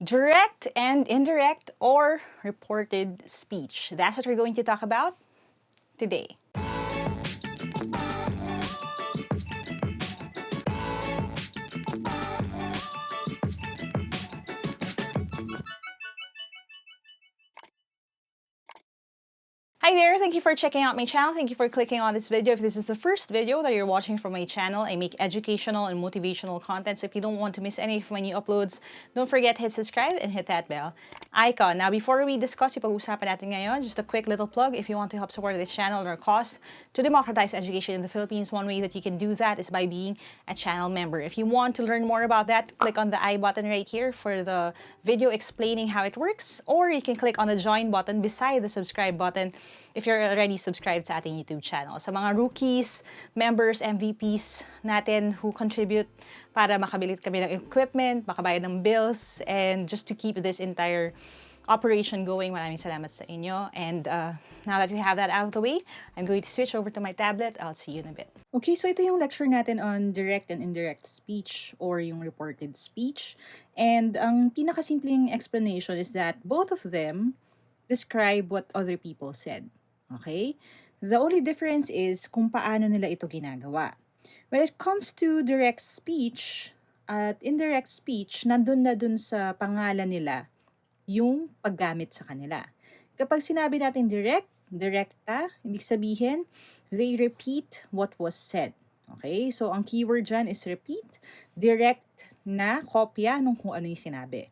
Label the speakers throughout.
Speaker 1: Direct and indirect or reported speech. That's what we're going to talk about today. Hi there, thank you for checking out my channel. Thank you for clicking on this video. If this is the first video that you're watching from my channel, I make educational and motivational content. So if you don't want to miss any of my new uploads, don't forget to hit subscribe and hit that bell icon. Now, before we discuss yung pag-usapan natin ngayon, just a quick little plug. If you want to help support this channel or cause to democratize education in the Philippines, one way that you can do that is by being a channel member. If you want to learn more about that, click on the I button right here for the video explaining how it works, or you can click on the join button beside the subscribe button if you're already subscribed sa ating YouTube channel. Sa mga rookies, members, MVPs natin who contribute para makabili kami ng equipment, makabayad ng bills, and just to keep this entire operation going. Maraming salamat sa inyo. And now that we have that out of the way, I'm going to switch over to my tablet. I'll see you in a bit. Okay, so ito yung lecture natin on direct and indirect speech or yung reported speech. And ang pinakasimpleng explanation is that both of them describe what other people said. Okay? The only difference is kung paano nila ito ginagawa. When it comes to direct speech at indirect speech, nandun na dun sa pangalan nila yung paggamit sa kanila. Kapag sinabi natin direct, direkta, ibig sabihin, they repeat what was said. Okay? So, ang keyword dyan is repeat, direct na kopya nung kung ano yung sinabi.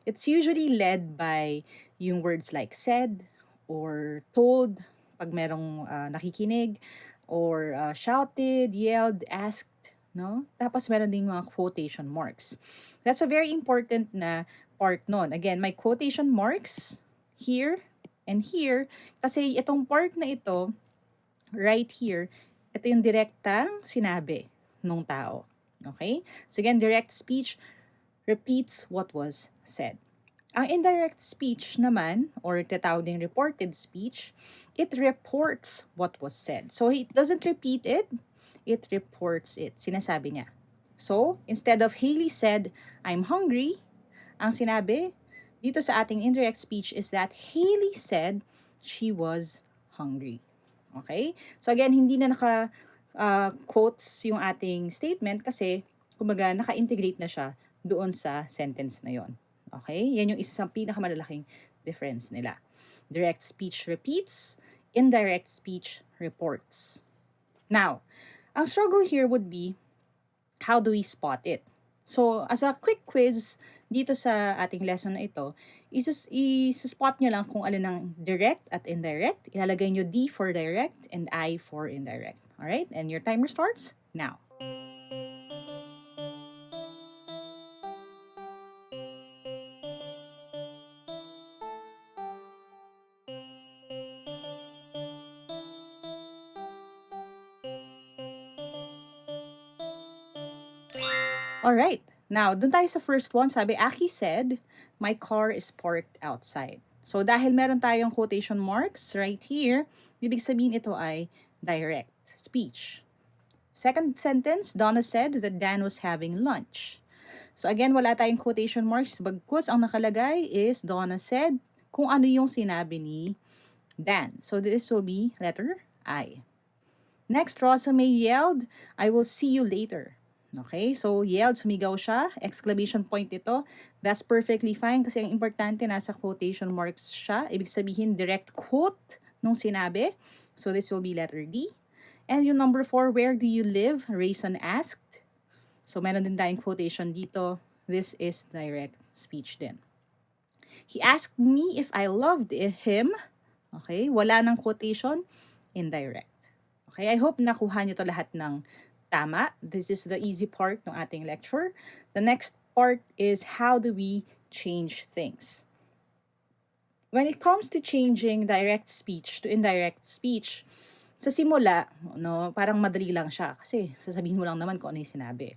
Speaker 1: It's usually led by yung words like said or told, pag merong nakikinig, or shouted, yelled, asked, no? Tapos meron ding mga quotation marks. That's a very important na part nun. Again, may quotation marks here and here kasi itong part na ito, right here, ito yung direktang sinabi nung tao. Okay? So again, direct speech repeats what was said. Ang indirect speech naman, or tatawag ding reported speech, it reports what was said. So, it doesn't repeat it, it reports it. Sinasabi niya. So, instead of Haley said, I'm hungry, ang sinabi dito sa ating indirect speech is that Haley said she was hungry. Okay? So, again, hindi na quotes yung ating statement kasi, kumbaga, naka-integrate na siya doon sa sentence na yon. Okay? Yan yung isa sa pinakamalalaking difference nila. Direct speech repeats, indirect speech reports. Now, ang struggle here would be, how do we spot it? So, as a quick quiz dito sa ating lesson na ito, is-spot nyo lang kung alin ang direct at indirect. Ilalagay nyo D for direct and I for indirect. Alright? And your timer starts now. Alright, now, dun tayo sa first one. Sabi, Aki said, my car is parked outside. So, dahil meron tayong quotation marks right here, ibig sabihin ito ay direct speech. Second sentence, Donna said that Dan was having lunch. So, again, wala tayong quotation marks. Bagkus, ang nakalagay is Donna said kung ano yung sinabi ni Dan. So, this will be letter I. Next, Rosa May yelled, I will see you later. Okay, so yelled, sumigaw siya, exclamation point ito. That's perfectly fine kasi ang importante nasa quotation marks siya. Ibig sabihin direct quote nung sinabi. So this will be letter D. And yung number 4, where do you live? Rayson asked. So meron din tayong quotation dito. This is direct speech din. He asked me if I loved him. Okay, wala ng quotation, indirect. Okay, I hope nakuha nyo to lahat ng tama. This is the easy part ng ating lecture. The next part is how do we change things. When it comes to changing direct speech to indirect speech, sa simula, no, parang madali lang siya kasi sasabihin mo lang naman kung ano yung sinabi.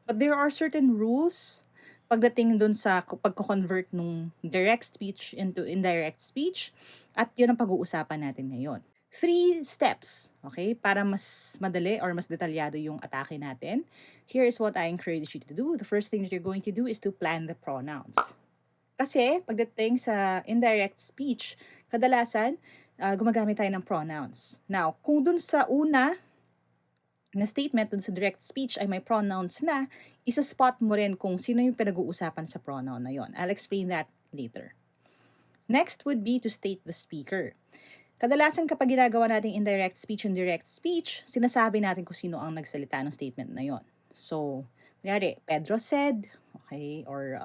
Speaker 1: But there are certain rules pagdating dun sa pagko-convert nung direct speech into indirect speech at yun ang pag-uusapan natin ngayon. 3 steps, okay, para mas madali or mas detalyado yung atake natin. Here is what I encourage you to do. The first thing that you're going to do is to plan the pronouns. Kasi pagdating sa indirect speech, kadalasan gumagamit tayo ng pronouns. Now, kung dun sa una na statement dun sa direct speech ay may pronouns na, isa-spot mo rin kung sino yung pinag-uusapan sa pronoun na yon. I'll explain that later. Next would be to state the speaker. Kadalasan kapag ginagawa natin indirect speech and direct speech, sinasabi natin kung sino ang nagsalita ng statement na yon. So, kunyari, Pedro said, okay, or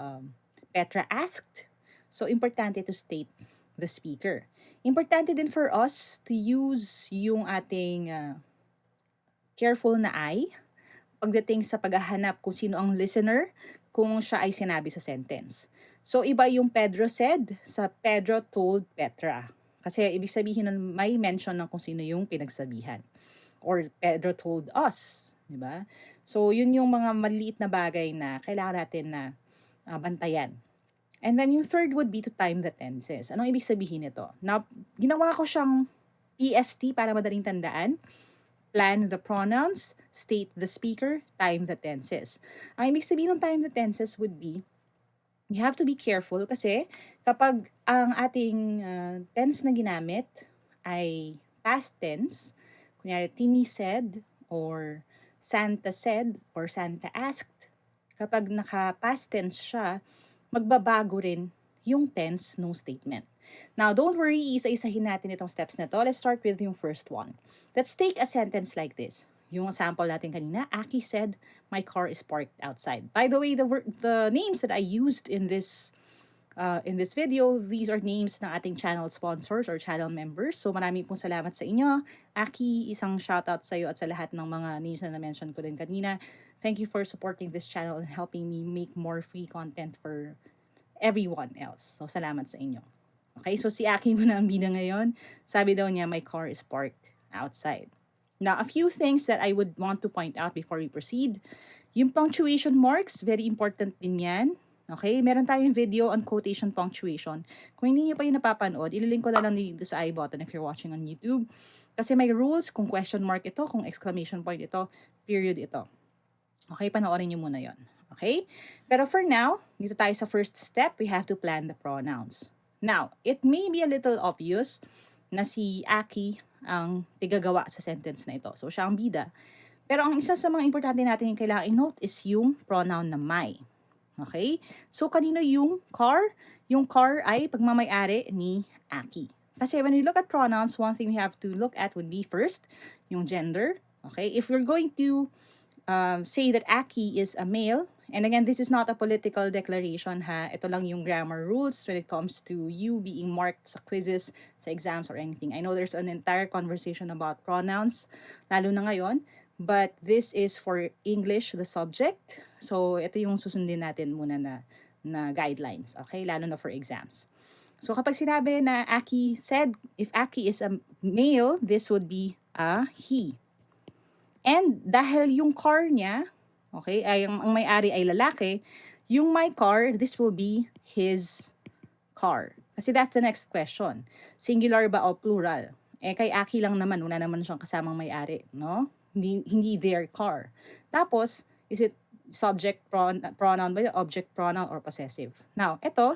Speaker 1: Petra asked. So, importante to state the speaker. Importante din for us to use yung ating careful na eye pagdating sa paghahanap kung sino ang listener kung siya ay sinabi sa sentence. So, iba yung Pedro said sa Pedro told Petra. Kasi ibig sabihin nun may mention ng kung sino yung pinagsabihan. Or Pedro told us. Diba? So, yun yung mga maliit na bagay na kailangan natin na bantayan. And then yung third would be to time the tenses. Anong ibig sabihin nito? Now, ginawa ko siyang PST para madaling tandaan. Plan the pronouns, state the speaker, time the tenses. Ang ibig sabihin ng time the tenses would be, you have to be careful kasi kapag ang ating tense na ginamit ay past tense, kunyari Timmy said, or Santa said, or Santa asked, kapag naka-past tense siya, magbabago rin yung tense ng statement. Now, don't worry, isa-isahin natin itong steps na to. Let's start with yung first one. Let's take a sentence like this. Yung sample natin kanina, Aki said, my car is parked outside. By the way, the names that I used in this video, these are names ng ating channel sponsors or channel members. So maraming pong salamat sa inyo. Aki, isang shoutout sa iyo at sa lahat ng mga names na na-mention ko din kanina. Thank you for supporting this channel and helping me make more free content for everyone else. So salamat sa inyo. Okay, so si Aki muna ang bida ngayon. Sabi daw niya, my car is parked outside. Now, a few things that I would want to point out before we proceed. Yung punctuation marks, very important din yan. Okay, meron tayong video on quotation punctuation. Kung hindi niyo pa yung napapanood, ililink ko na lang dito sa I button if you're watching on YouTube. Kasi may rules kung question mark ito, kung exclamation point ito, period ito. Okay, panoorin niyo muna yon. Okay? Pero for now, dito tayo sa first step, we have to plan the pronouns. Now, it may be a little obvious na si Aki ang tigagawa sa sentence na ito. So, siya ang bida. Pero ang isa sa mga importante natin yung kailangan i-note is yung pronoun na my. Okay? So, kanino yung car? Yung car ay pagmamayari ni Aki. Kasi when we look at pronouns, one thing we have to look at would be first, yung gender. Okay? If we're going to say that Aki is a male, and again, this is not a political declaration ha. Ito lang yung grammar rules when it comes to you being marked sa quizzes, sa exams, or anything. I know there's an entire conversation about pronouns, lalo na ngayon. But this is for English, the subject. So, ito yung susundin natin muna na guidelines. Okay? Lalo na for exams. So, kapag sinabi na Aki said, if Aki is a male, this would be a he. And dahil yung car niya, okay, ay ang may-ari ay lalaki, yung my car, this will be his car. Kasi that's the next question. Singular ba o plural? Eh, kay Aki lang naman, wala naman siyang kasamang may-ari, no? Hindi their car. Tapos, is it subject pronoun ba, object pronoun, or possessive? Now, ito,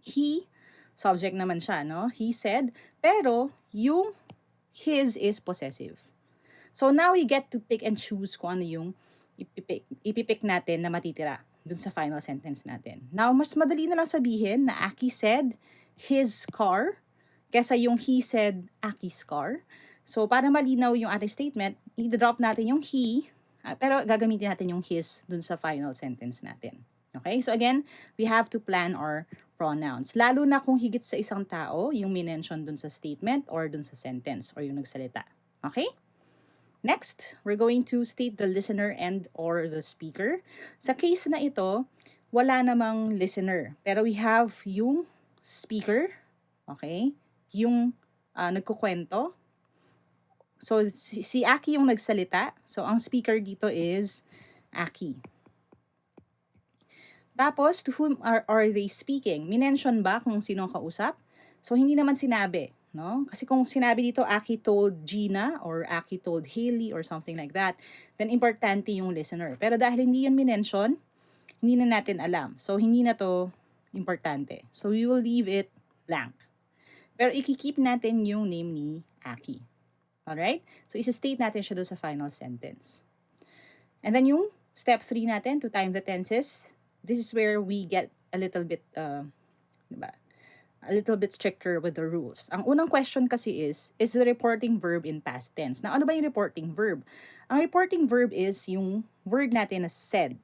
Speaker 1: he, subject naman siya, no? He said, pero yung his is possessive. So now we get to pick and choose kung ano yung ipipick natin na matitira dun sa final sentence natin. Now, mas madali na lang sabihin na Aki said his car kesa yung he said Aki's car. So, para malinaw yung ating statement, i-drop natin yung he, pero gagamitin natin yung his dun sa final sentence natin. Okay? So again, we have to plan our pronouns. Lalo na kung higit sa isang tao yung minention dun sa statement or dun sa sentence or yung nagsalita. Okay? Next, we're going to state the listener and or the speaker. Sa case na ito, wala namang listener. Pero we have yung speaker, okay? Yung nagkukwento. So, si Aki yung nagsalita. So, ang speaker dito is Aki. Tapos, to whom are they speaking? Minention ba kung sino ang kausap? So, hindi naman sinabi. No? Kasi kung sinabi dito, Aki told Gina or Aki told Haley or something like that, then importante yung listener. Pero dahil hindi yun minention, hindi na natin alam. So, hindi na to
Speaker 2: importante. So we will leave it blank. Pero ikikeep natin yung name ni Aki. Alright? So isa-state natin siya doon sa final sentence. And then yung step 3 natin, to time the tenses, this is where we get a little bit, diba? A little bit stricter with the rules. Ang unang question kasi is the reporting verb in past tense? Now, ano ba yung reporting verb? Ang reporting verb is yung word natin na said.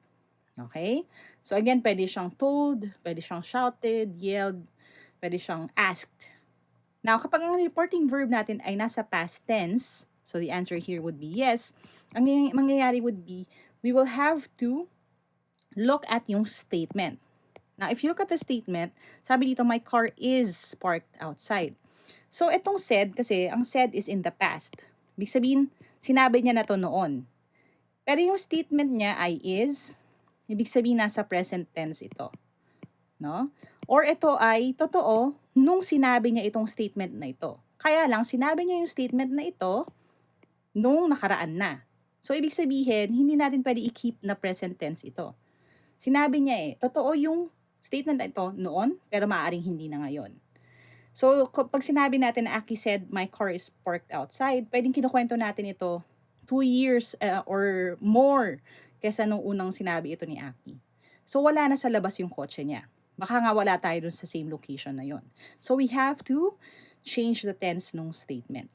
Speaker 2: Okay? So again, pwede siyang told, pwede siyang shouted, yelled, pwede siyang asked. Now, kapag ang reporting verb natin ay nasa past tense, so the answer here would be yes, ang mangyayari would be, we will have to look at yung statement. Now, if you look at the statement, sabi dito, my car is parked outside. So, itong said, kasi ang said is in the past. Ibig sabihin, sinabi niya na to noon. Pero yung statement niya ay is, ibig sabihin nasa present tense ito. No? Or ito ay totoo nung sinabi niya itong statement na ito. Kaya lang, sinabi niya yung statement na ito nung nakaraan na. So, ibig sabihin, hindi natin pwede i-keep na present tense ito. Sinabi niya totoo yung statement na ito noon, pero maaaring hindi na ngayon. So, pag sinabi natin na Aki said, my car is parked outside, pwedeng kinukwento natin ito 2 years or more kesa nung unang sinabi ito ni Aki. So, wala na sa labas yung kotse niya. Baka nga wala tayo dun sa same location na yon. So, we have to change the tense nung statement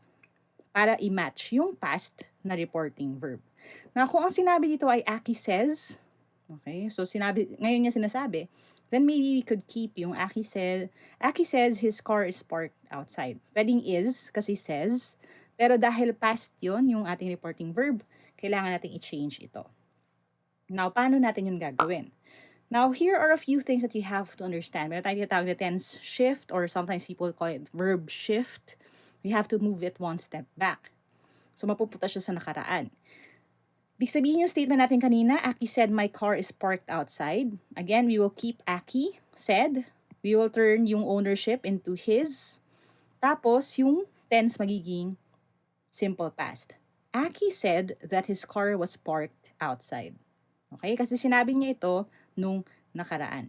Speaker 2: para i-match yung past na reporting verb. Na kung ang sinabi dito ay Aki says, okay, so ngayon niya sinasabi, then maybe we could keep yung Aki says his car is parked outside. Pwedeng is, kasi says, pero dahil past yon yung ating reporting verb, kailangan natin i-change ito. Now, paano natin yun gagawin? Now, here are a few things that you have to understand. Meron tayong tinatawag na tense shift, or sometimes people call it verb shift. We have to move it one step back. So, mapupunta siya sa nakaraan. Ibig sabihin yung statement natin kanina, Aki said my car is parked outside. Again, we will keep Aki said. We will turn yung ownership into his. Tapos, yung tense magiging simple past. Aki said that his car was parked outside. Okay? Kasi sinabi niya ito nung nakaraan.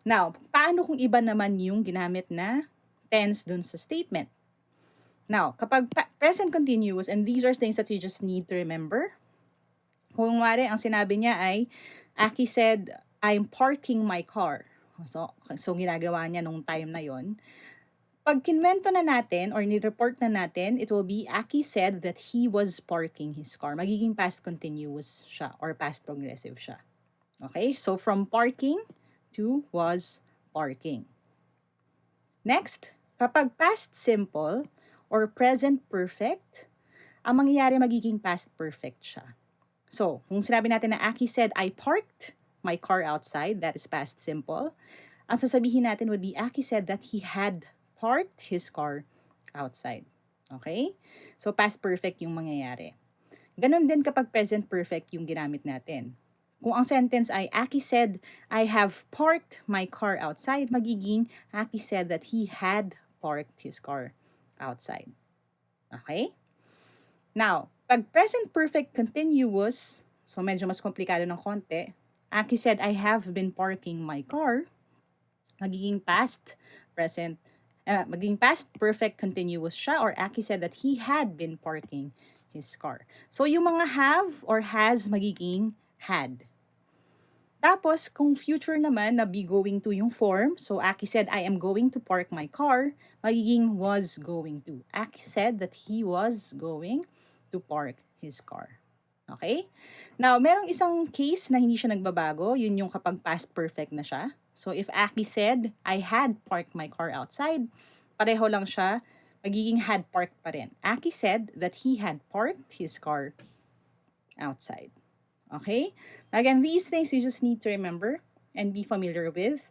Speaker 2: Now, paano kung iba naman yung ginamit na tense dun sa statement? Now, kapag present continuous, and these are things that you just need to remember. Kung wari, ang sinabi niya ay, Aki said, I'm parking my car. So ginagawa niya nung time na yon. Pag kinwento na natin or ni-report na natin, it will be, Aki said that he was parking his car. Magiging past continuous siya or past progressive siya. Okay? So from parking to was parking. Next, kapag past simple or present perfect, ang mangyayari magiging past perfect siya. So, kung sinabi natin na Aki said, I parked my car outside, that is past simple. Ang sasabihin natin would be, Aki said that he had parked his car outside. Okay? So, past perfect yung mangyayari. Ganon din kapag present perfect yung ginamit natin. Kung ang sentence ay, Aki said, I have parked my car outside, magiging, Aki said that he had parked his car outside. Okay? Now, pag present perfect continuous, so medyo mas komplikado ng konti, Aki said, I have been parking my car, magiging past perfect continuous siya, or Aki said that he had been parking his car. So, yung mga have or has magiging had. Tapos, kung future naman na be going to yung form, so Aki said, I am going to park my car, magiging was going to. Aki said that he was going to park his car. Okay? Now, merong isang case na hindi siya nagbabago. Yun yung kapag past perfect na siya. So, if Aki said, I had parked my car outside, pareho lang siya, magiging had parked pa rin. Aki said that he had parked his car outside. Okay? Again, these things you just need to remember and be familiar with.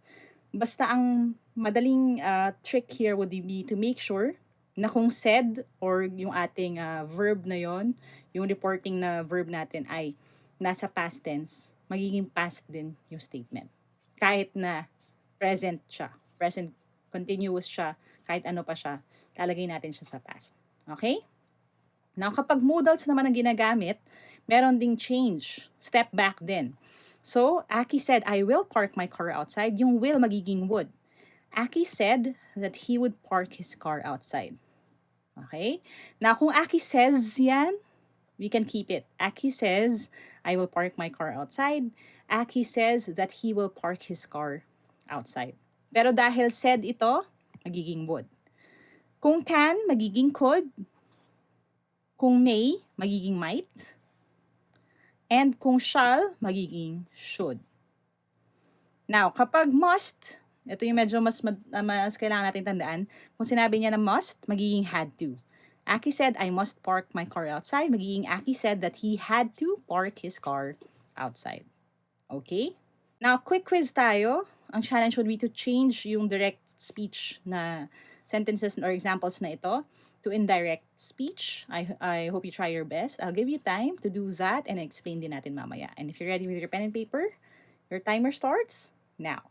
Speaker 2: Basta ang madaling trick here would be to make sure na kung said or yung ating verb na yon, yung reporting na verb natin ay nasa past tense, magiging past din yung statement. Kahit na present siya, present continuous siya, kahit ano pa siya, lalagay natin siya sa past. Okay? Now, kapag modals naman ang ginagamit, meron ding change, step back din. So, Aki said, I will park my car outside. Yung will magiging would. Aki said that he would park his car outside. Okay? Now, kung Aki says yan, we can keep it. Aki says, I will park my car outside. Aki says that he will park his car outside. Pero dahil said ito, magiging would. Kung can, magiging could. Kung may, magiging might. And kung shall, magiging should. Now, kapag must, ito yung medyo mas kailangan natin tandaan. Kung sinabi niya na must, magiging had to. Aki said, I must park my car outside. Magiging Aki said that he had to park his car outside. Okay? Now, quick quiz tayo. Ang challenge would be to change yung direct speech na sentences or examples na ito to indirect speech. I hope you try your best. I'll give you time to do that and explain din natin mamaya. And if you're ready with your pen and paper, your timer starts now.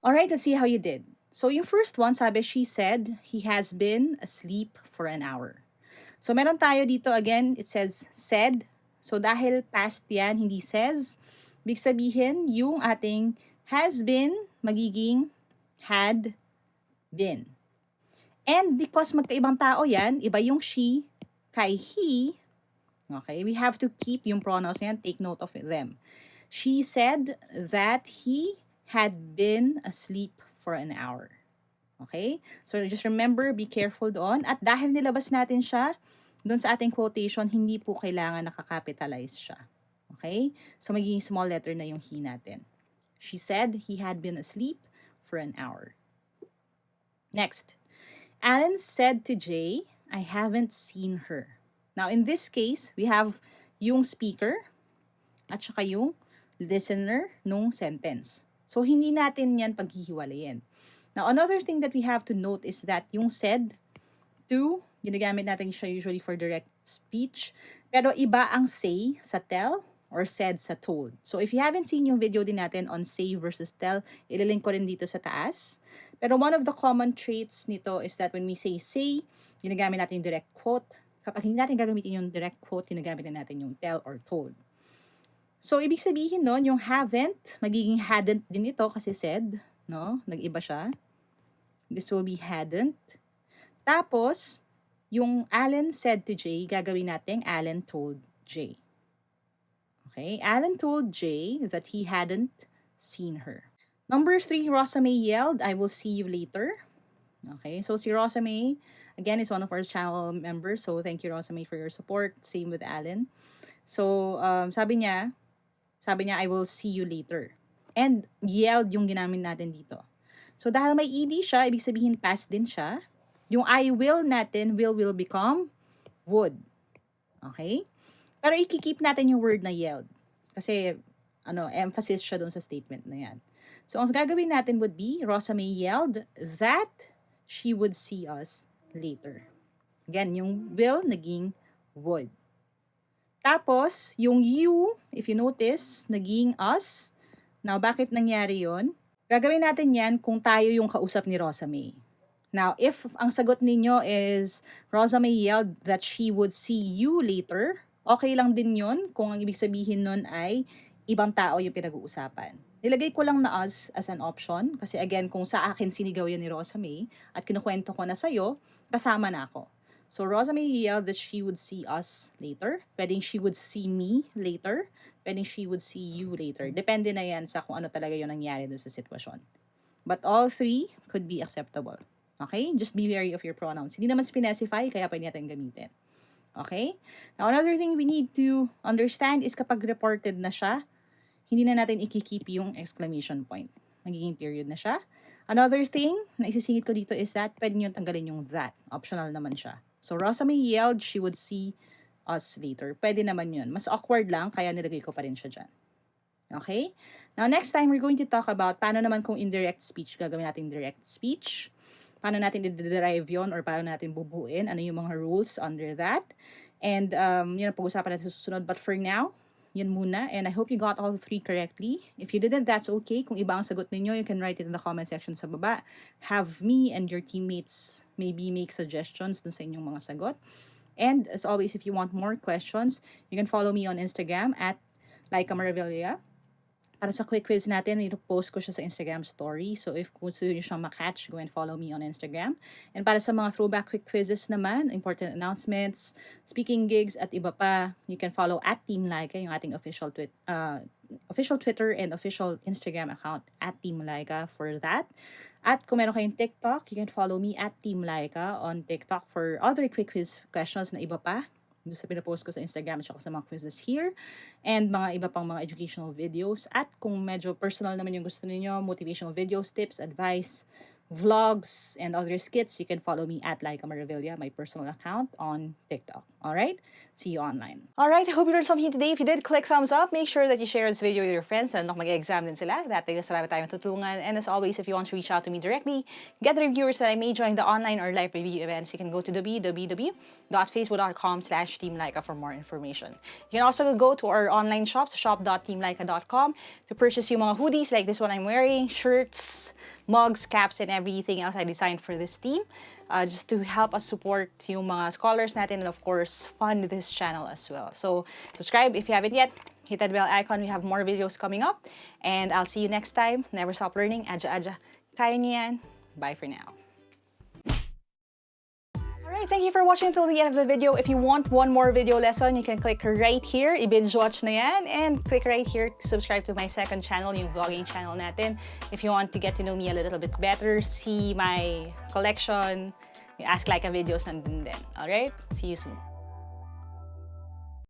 Speaker 2: Alright, let's see how you did. So, yung first one, sabi, she said, he has been asleep for an hour. So, meron tayo dito again, it says said. So, dahil past yan, hindi says, big sabihin, yung ating has been, magiging had been. And because magkaibang tao yan, iba yung she, kay he, okay, we have to keep yung pronouns yan, take note of them. She said that he had been asleep for an hour. Okay? So, just remember, be careful doon. At dahil nilabas natin siya, doon sa ating quotation, hindi po kailangan nakakapitalize siya. Okay? So, magiging small letter na yung he natin. She said he had been asleep for an hour. Next. Alan said to Jay, I haven't seen her. Now, in this case, we have yung speaker at saka yung listener nung sentence. So, hindi natin yan paghihiwalayin. Now, another thing that we have to note is that yung said to, ginagamit natin siya usually for direct speech, pero iba ang say sa tell or said sa told. So, if you haven't seen yung video din natin on say versus tell, ililink ko rin dito sa taas. Pero one of the common traits nito is that when we say, ginagamit natin yung direct quote. Kapag hindi natin gagamitin yung direct quote, ginagamit natin yung tell or told. So, ibig sabihin nun, yung haven't, magiging hadn't din ito kasi said, no? Nag-iba siya. This will be hadn't. Tapos, yung Alan said to Jay, gagawin natin Alan told Jay. Okay? Alan told Jay that he hadn't seen her. Number 3, Rosa May yelled, I will see you later. Okay? So, si Rosa May, again, is one of our channel members. So, thank you, Rosa May, for your support. Same with Alan. So, sabi niya, I will see you later. And yelled yung ginamit natin dito. So, dahil may ed siya, ibig sabihin past din siya. Yung I will natin, will become would. Okay? Pero ikikip natin yung word na yelled. Kasi, emphasis siya dun sa statement na yan. So, ang gagawin natin would be, Rosa May yelled that she would see us later. Again, yung will naging would. Tapos, yung you, if you notice, naging us. Now, bakit nangyari yon? Gagawin natin yan kung tayo yung kausap ni Rosa May. Now, if ang sagot ninyo is Rosa May yelled that she would see you later, okay lang din yon kung ang ibig sabihin nun ay ibang tao yung pinag-uusapan. Nilagay ko lang na us as an option kasi again, kung sa akin sinigaw yan ni Rosa May at kinukwento ko na sa'yo, kasama na ako. So, Rosa May yelled that she would see us later. Pwedeng she would see me later. Pwedeng she would see you later. Depende na yan sa kung ano talaga yung nangyari doon sa sitwasyon. But all three could be acceptable. Okay? Just be wary of your pronouns. Hindi naman specify, kaya pwede natin gamitin. Okay? Now, another thing we need to understand is kapag reported na siya, hindi na natin i-keep yung exclamation point. Magiging period na siya. Another thing na isisingit ko dito is that pwede nyo tanggalin yung that. Optional naman siya. So, Rosa May yelled she would see us later. Pwede naman yun. Mas awkward lang, kaya nilagay ko pa rin siya dyan. Okay? Now, next time, we're going to talk about paano naman kung indirect speech, gagawin natin direct speech. Paano natin i-derive yun or paano natin bubuin. Ano yung mga rules under that. And, yun ang pag-usapan natin sa susunod. But for now, yun muna. And I hope you got all 3 correctly. If you didn't, that's okay. Kung iba ang sagot ninyo, you can write it in the comment section sa baba. Have me and your teammates maybe make suggestions dun sa inyong mga sagot. And as always, if you want more questions, you can follow me on Instagram at Lyqa Maravilla. Para sa quick quiz natin, i-post ko siya sa Instagram story. So if gusto nyo siyang makatch, go and follow me on Instagram. And para sa mga throwback quick quizzes naman, important announcements, speaking gigs, at iba pa, you can follow at Team Lyqa, yung ating official Twitter and official Instagram account at Team Lyqa for that. At kung meron kayong TikTok, you can follow me at Team Lyqa on TikTok for other quick quiz questions na iba pa. Doon sa pinapost ko sa Instagram at saka sa mga quizzes here. And mga iba pang mga educational videos. At kung medyo personal naman yung gusto niyo, motivational videos, tips, advice, vlogs, and other skits, you can follow me at Lyqa Maravilla, my personal account on TikTok. Alright? See you online.
Speaker 1: Alright, I hope you learned something today. If you did, click thumbs up. Make sure that you share this video with your friends and mag-exam din sila. That way, marami tayong tutulungan. And as always, if you want to reach out to me directly, get the reviewers that I may join the online or live review events, you can go to www.facebook.com/teamlyqa for more information. You can also go to our online shops, shop.teamlyqa.com, to purchase yung mga hoodies like this one I'm wearing, shirts, mugs, caps, and everything else I designed for this team. Just to help us support yung mga scholars natin and of course, fund this channel as well. So, subscribe if you haven't yet. Hit that bell icon. We have more videos coming up. And I'll see you next time. Never stop learning. Aja. Kaya niyo yan. Bye for now. Alright, thank you for watching until the end of the video. If you want one more video lesson, you can click right here. I-binge watch na yan. And click right here to subscribe to my second channel, yung vlogging channel natin. If you want to get to know me a little bit better, see my collection, Ask Lyqa videos nandun din. Alright? See you soon.